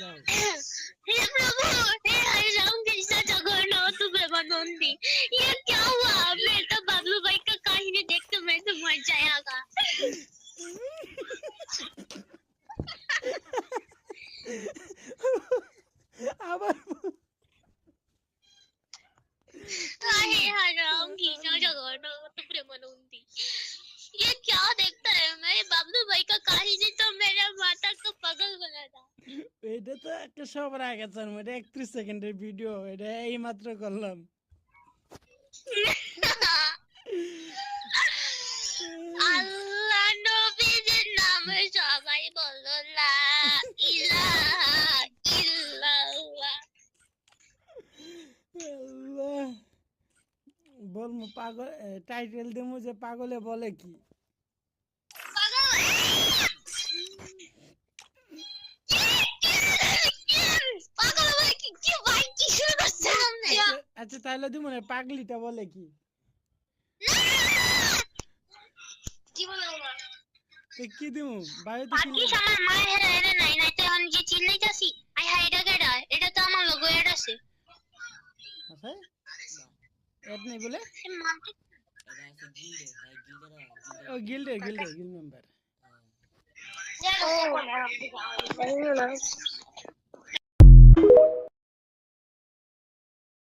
দাও। हे प्रभु, हे हरि राम कृष्ण जगन्नाथ प्रेमानंदी, ये क्या हुआ? मैं तो बबलू भाई का कहानी देख के मैं तो मर जाएगा। আবার हे हरि राम कृष्ण जगन्नाथ प्रेमानंदी, ये क्या देखता है? मैं बबलू भाई का कहानी तो मेरे माता को पागल बना था। এটা তো একটা সবার আগে জানবো, এটা 31 সেকেন্ডের ভিডিও, এটা এই মাত্র করলাম। আল্লাহ নবীর নামে সবাই বলো লা ইলাহা ইল্লাল্লাহ। আল্লাহ, বলবো পাগল, টাইটেল দেবো যে পাগলে বলে কি। পাগল ভাই কি ভাই কি শুরু করছে আপনি? আচ্ছা তাহলে দিব না, পাগলিটা বলে কি? কি বলে বাবা? তো কি দিব বাইরে তো বাকি আমার মা হেরে হেরে নাই নাই তো আমি যে চিল্লাইতাছি আই হাই এটা কেডা? এটা তো আমার লোগো এড আছে। আচ্ছা এড নেই বলে সে মানতে ও গিল্ড মেম্বার। ও